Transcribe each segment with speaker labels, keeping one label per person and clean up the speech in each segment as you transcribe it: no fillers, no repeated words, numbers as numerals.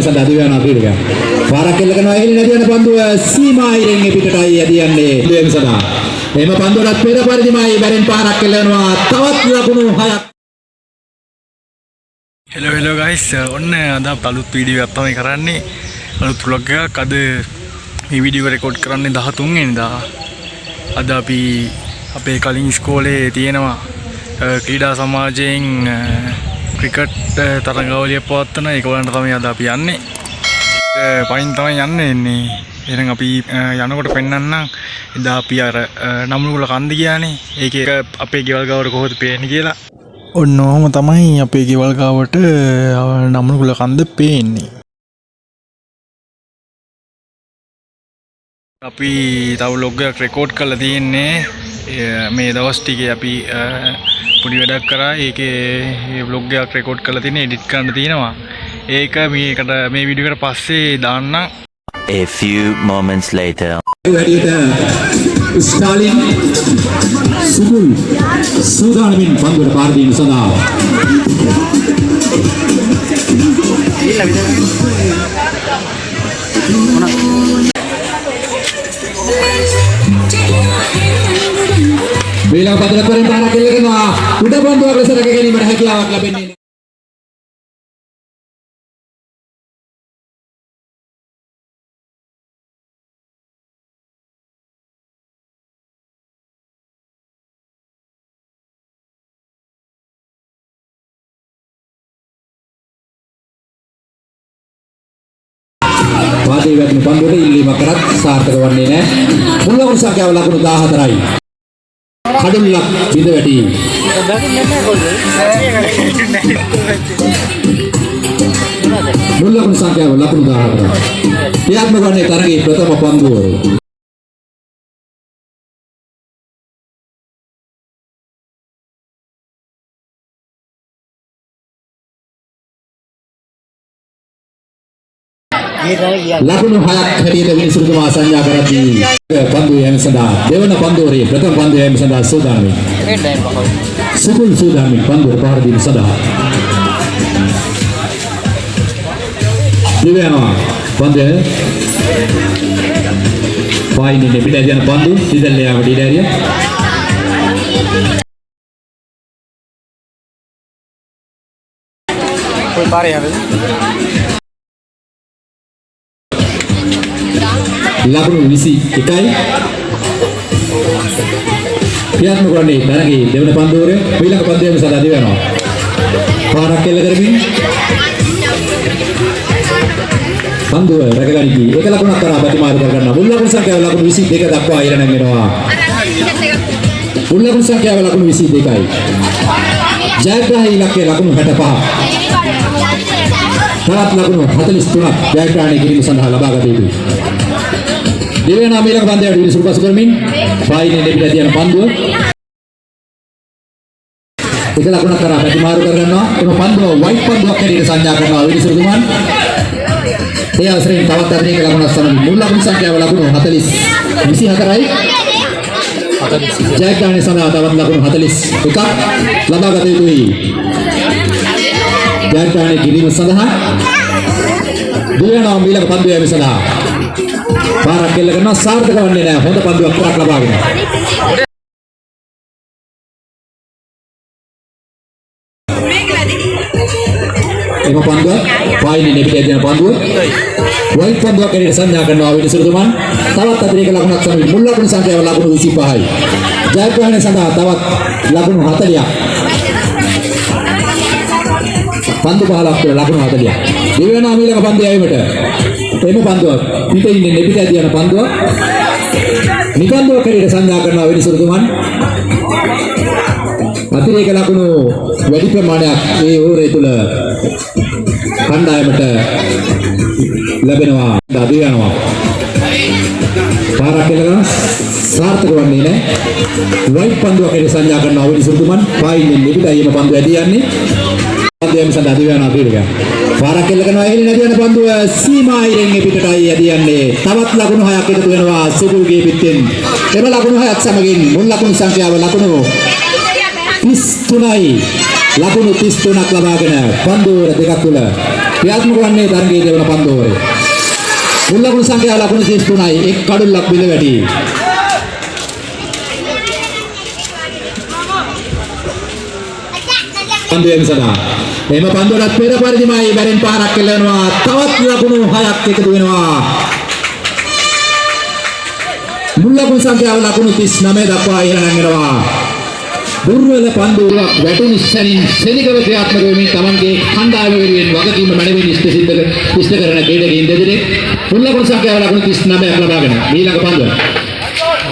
Speaker 1: සඳහා දිවයන ක්‍රීඩකයා. පාරක් කෙල්ල කරනවා එහෙලි නැති වෙන පන්දුව සීමායිරෙන් පිටටයි යදියන්නේ දිවයන සඳහා. එහෙම පන්දුවටත් පෙර පරිදිමයි බැරෙන් පාරක් කෙල්ල කරනවා. තවත් ලකුණු 6ක්.
Speaker 2: හෙලෝ ගයිස් ඔන්න අද අලුත් වීඩියෝ එකක් තමයි කරන්නේ. අලුත් vlog එකක්. අද මේ වීඩියෝ එක රෙකෝඩ් කරන්නේ 13 වෙනිදා. අද අපි අපේ කලින් ඉස්කෝලේ තියෙනවා ක්‍රීඩා සමාජයෙන් ක්‍රිකට් තරගාවලිය පවත්වන ඒකවලට තමයි අද අපි යන්නේ. පයින් තමයි යන්නේ. එහෙනම් අපි යනකොට පෙන්නන්නම් එදා අපි අර නමුගල කන්ද ගියානේ. ඒකේ අපේ ගෙවල් ගාවට කොහොමද පේන්නේ කියලා. ඔන්න ඔහම තමයි අපේ ගෙවල් ගාවට නමුගල කන්ද පේන්නේ. අපි තව vlog එකක් රෙකෝඩ් කරලා තියෙන්නේ. මේ දවස් ටිකේ අපි පොඩි වැඩක් කරා. ඒකේ මේ vlog එකක් රෙකෝඩ් කරලා තියෙන්නේ, එඩිට් කරන්න තියෙනවා. ඒක මේකට මේ වීඩියෝ එකට පස්සේ දාන්න.
Speaker 3: A few moments later.
Speaker 1: ස්ටාලින් සුබුල් සූදානමින් පන්දුවට පාර දීම සඳහා වේලාව පදලා කරේ පාරක් කෙල්ල කරනවා. උඩ පන්දුවක් ලෙස රැක ගැනීමට හැකියාවක් ලැබෙන්නේ. වාදී වැටෙන පන්දුවට ඉල්ලීමක් කරත් සාර්ථක වන්නේ නැහැ. මුල් ලකුණු සංඛ්‍යාව ලකුණු 14යි. කඩුල්ලක් බිඳ වැටි. මුල් ලකුණු සංඛ්‍යාව ලකුණු 14යි. ක්‍රියාත්මක වන්නේ තරගයේ ප්‍රථම පන්දුව. ලකුණු 6ක් හැටියට විනිසුරුතුමා සංඥා කරද්දී පන්දුව යෑම සඳහා දෙවන පන්දුවරේ ප්‍රථම පන්දුව යෑම සඳහා සූදානම් වෙයි. සුකුල් සූදානම් පන්දුව පාර දීම සඳහා. දිවයනවා පන්දුව පායිනේ පිට යන පන්දුව ඉදල්ල යාවට ඉඩ ඇරිය. කොයි පාරේ යන්නේ? ලකුණු 21යි. ක්‍රියාත්මක වන්නේ තරගයේ දෙවන පන්දුවරේ ඊළඟ පන්දුවේම සදා දිවයනවා. පාරක් කෙල්ල කරමින් පන්දුව රැකගනිති. එක ලකුණක් කරා ප්‍රතිමාරු කර ගන්නවා. මුල් ලකුණු සංඛ්‍යාව ලකුණු 22 දක්වා ඉර නැගෙනවා. මුල් ලකුණු සංඛ්‍යාව ලකුණු 22යි. ජයග්‍රාහී ඉලක්කය ලකුණු 65. තවත් ලකුණු 43ක් ජයග්‍රහණය කිරීම සඳහා ලබා ගත යුතුයි. දෙවන ඊළඟ පන්දුවට විනිසුරු පසු කරමින් පායිනේ දෙපිට යන පන්දුව එක ලකුණක් කරා ප්‍රතිමාරු කර ගන්නවා. එම පන්දුව වයිට් පන්දුවක් හැටියට සංඥා කරනවා විනිසුරුතුමන්. ඒ අවසරයෙන් තවත් අධික ලකුණක් සමග මුල් ලකුණු සංඛ්‍යාව ලකුණු 24යි. ජයග්‍රහණය සඳහා තවත් ලකුණු 41ක් ලබා ගත යුතුයි. ජයග්‍රහණය කිරීම සඳහා දෙවන ඊළඟ පන්දුව යෑම සඳහා පාරක් කෙල්ල කරනවා. සාර්ථක වන්නේ නැහැ. හොඳ පන්දුවක් කරක් ලබාගෙන. එම පන්දුව පායිනේ පිට යන පන්දුව වයිට් පන්දුවක් හැටියට සංඥා කරනවා විනිසුරුතුමන්. තවත් අතිරේක ලකුණක් සමග මුල් ලකුණු සංඛ්‍යාව ලකුණු 25යි. ජයග්‍රහණය සඳහා තවත් ලකුණු 40ක්. පන්දු 15ක් තුළ ලකුණු 40ක්. දෙවන ඊළඟ පන්දුව යෑමට එම පන්දුව පිට ඉන්නේ පිට ඇදී යන පන්දුව නිපන්දුවක් හැටියට සංඥා කරනවා විනිසුරුතුමන්. අතිරේක ලකුණු වැඩි ප්‍රමාණයක් මේ ඕවරේ තුල කණ්ඩායමට ලැබෙනවා. දඩු යනවා. පාරක් කෙලගෙන සාර්ථක වන්නේ නැහැ. වයිට් පන්දුවක් හැටියට සංඥා කරනවා විනිසුරුතුමන්. පායින්නේ පිටයි එම පන්දුව ඇදී යන්නේ. පන්දුවම සඳහා දඩු යනවා ක්‍රීඩකයා. පාරක් කෙල්ල කරනවා එහෙලි නැති වෙන පන්දුව සීමායිරෙන් පිටටයි යදියන්නේ. තවත් ලකුණු 6ක් එකතු වෙනවා සුකුල්ගේ පිටෙන්. එම ලකුණු 6ක් සමගින් මුල් ලකුණු සංඛ්‍යාව ලකුණු 33යි. ලකුණු 33ක් ලබාගෙන පන්දුවර දෙකක් තුල ක්‍රියාත්මක වන්නේ තරගයේ දෙවන පන්දුවරේ. මුල් ලකුණු සංඛ්‍යාව ලකුණු 33යි. එක් කඩුල්ලක් බිඳ වැටි. පන්දුව එමසදා. එම පන්දුවටත් පෙර පරිදිමයි බැරෙන් පාරක් එල්ලනවා. තවත් ලකුණු 6ක් එකතු වෙනවා. මුල් ලකුණු සංඛ්‍යාව ලකුණු 39 දක්වා ඉහළ නැංගෙනවා. දුර්වල පන්දුවක් වැටුණු සැනින් සෙනිකව ක්‍රියාත්මක වෙමින් තමන්ගේ කණ්ඩායම වෙනුවෙන් වගකීම මැනවින් ඉෂ්ට කරන ක්‍රීඩකයින් දෙදෙනෙක් මුල් ලකුණු සංඛ්‍යාව ලකුණු 39ක් ලබාගෙන ඊළඟ පන්දුව.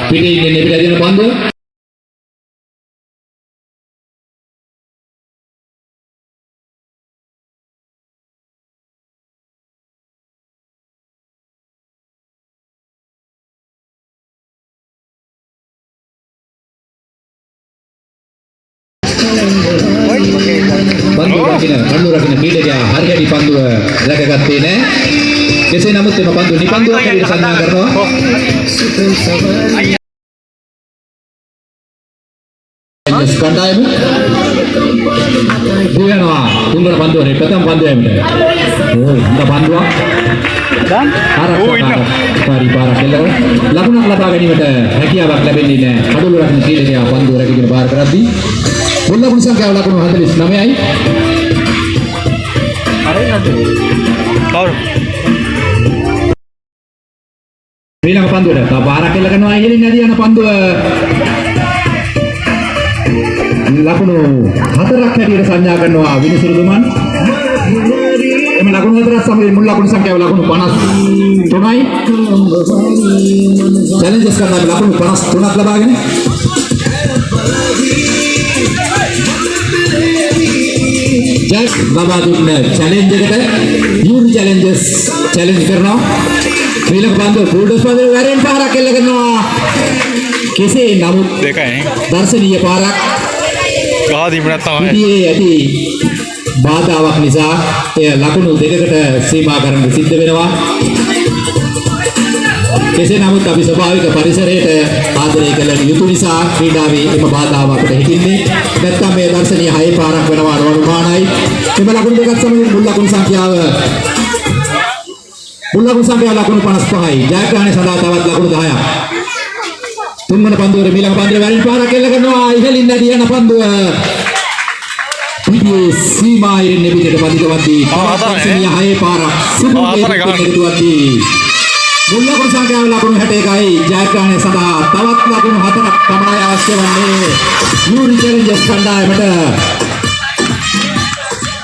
Speaker 1: පිටේ ඉන්නේ පිට ඇදින පන්දුව. පන්දුව රකින්න ක්‍රීඩකයා හරියට පන්දුව රැකගත්තේ නැහැ. කෙසේ නමුත් එම පන්දුව නිපන්දුවක් හැටියට සඳහන් කරනවා. කණ්ඩායම දිවනවා තුන්වන පන්දුවේ ප්‍රථම පන්දුවේට. හොඳ පන්දුවක්. පාරක් එල්ලව ලකුණක් ලබා ගැනීමට හැකියාවක් ලැබෙන්නේ නැහැ. කඩුළු රකින්න ක්‍රීඩකයා පන්දුව රැකගෙන බාර කරද්දී මුල් ලකුණු සංඛ්‍යාව ලකුණු 49යි. ඊළඟ පන්දුවට තව පාරක් එල්ල කරනවා. ඉහළින් නැදී යන පන්දුව ලකුණු 4ක් හැටියට සංඥා කරනවා විනිසුරුදුමන්. එම ලකුණු 4ක් සමග මුල් ලකුණු සංඛ්‍යාව ලකුණු 53යි. චැලෙන්ජස් කරන ලකුණු 53ක් ලබාගෙන ජැක් බබා දුන්න චැලෙන්ජ් එකට යූරි චැලෙන්ජස් චැලෙන්ජ් කරනවා. ඊළඟ පන්දුව බුල්ඩෝස් පන්දුව වැරෙන් පාරක් එල්ල කරනවා. කෙසේ නමුත්
Speaker 2: දෙකයි
Speaker 1: දර්ශනීය පාරක්
Speaker 2: ගහ දීමක් තමයි.
Speaker 1: ඉතියේ ඇති බාධාවක් නිසා එය ලකුණු දෙකකට සීමා කරන්න සිද්ධ වෙනවා. කෙසේ නමුත් අපි ස්වභාවික පරිසරයට ආදරය කළ යුතු නිසා ක්‍රීඩාවේ එම බාධාව අපිට හිතින්නේ. නැත්නම් මේ දර්ශනීය 6 පාරක් වෙනවා අනුමානයි. එම ලකුණු දෙකත් සමග මුල් ලකුණු සංඛ්‍යාව ලකුණු 55යි. ජයග්‍රහණය සඳහා තවත් ලකුණු 10ක්. තුන්වන පන්දුවේ ඊළඟ පන්දුවේ වැරෙන් පාරක් එල්ල කරනවා. ඉහළින් නැදී යන පන්දුව පිටියේ සීමාවෙන් නිබිදට පදිකවද්දී දර්ශනීය 6 පාරක් සිදුවී මුල් ලකුණු සංඛ්‍යාව ලකුණු 61යි. ජයග්‍රහණය සඳහා තවත් ලකුණු 4ක් තමයි අවශ්‍ය වන්නේ. යූරි චැලෙන්ජර්ස් කණ්ඩායමට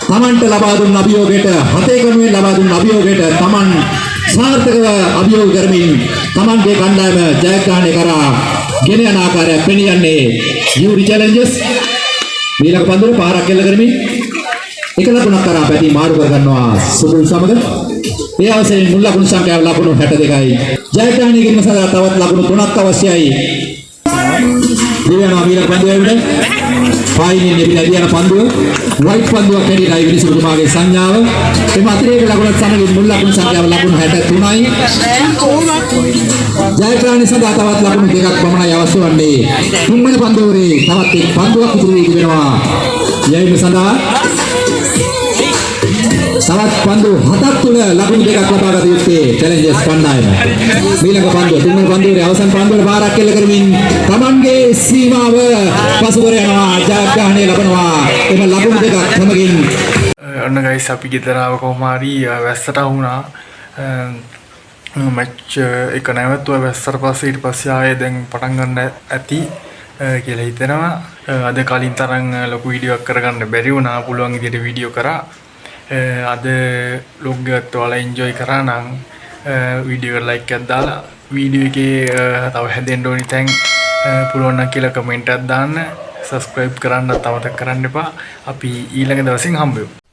Speaker 1: තමන්ට ලබා දුන් අභියෝගයට හතේ කණුවෙන් ලබා දුන් අභියෝගයට තමන් සාර්ථකව අභියෝග කරමින් තමන්ගේ කණ්ඩායම ජයග්‍රහණය කරා ගෙන යන ආකාරය පෙනියන්නේ යූරි චැලෙන්ජර්ස්. ඊළඟ පන්දුවේ පාරක් එල්ල කරමින් එක ලකුණක් කරා පැති මාරු කර ගන්නවා සුබුල් සමග. ඒ අවසරයෙන් මුල් ලකුණු සංඛ්‍යාව ලකුණු 62යි. ජයග්‍රහණය කිරීම සඳහා තවත් ලකුණු 3ක් අවශ්‍යයි. දිවයනවා ඊළඟ පන්දුවේ පායිනේ නිබිලා යන පන්දුව වයිට් පන්දුවක් හැටියටයි විනිසුරුතුමාගේ සංඥාව. එම අතිරේක ලකුණත් සමග මුල් ලකුණු සංඛ්‍යාව ලකුණු 63යි. ජයග්‍රහණය සඳහා තවත් ලකුණු 2ක් පමණයි අවශ්‍ය වන්නේ. තුන්වෙනි පන්දුවේ තවත් එක් පන්දුවක් ඉතුරු වී තිබෙනවා. යැවීම සඳහා තවත් පන්දු 7ක් තුල ලකුණු 2ක් ලබා ගත යුත්තේ චැලෙන්ජර්ස් කණ්ඩායම. ඊළඟ පන්දුව තුන්වෙනි පන්දුවේ අවසන් පන්දුවේ පාරක් එල්ල කරමින් තමන්ගේ සීමාව පසු කර යනවා. ජයග්‍රහණය ලබනවා. එම ලකුණු 2ක් සමගින්
Speaker 2: ඔන්න ගයිස් අපි ගෙදර ආව කොහොම හරි වැස්සට වුණා. මැච් එක නැවතුවා වැස්සට පස්සේ ඊට පස්සේ ආයේ දැන් පටන් ගන්න ඇති කියලා හිතෙනවා. අද කලින් තරම් ලොකු වීඩියෝවක් කරගන්න බැරි වුණා. පුළුවන් විදිහට වීඩියෝ කරා. අද ලොග් එකත් ඔයාලා එන්ජොයි කරා නම් වීඩියෝ එකට ලයික් එකක් දාලා වීඩියෝ එකේ තව හැදෙන්න ඕනි තැන් පුළුවන් නම් කියලා කමෙන්ට් එකක් දාන්න. සබ්ස්ක්‍රයිබ් කරන්නත් අමතක කරන්න එපා. අපි ඊළඟ දවසින් හම්බ වෙමු.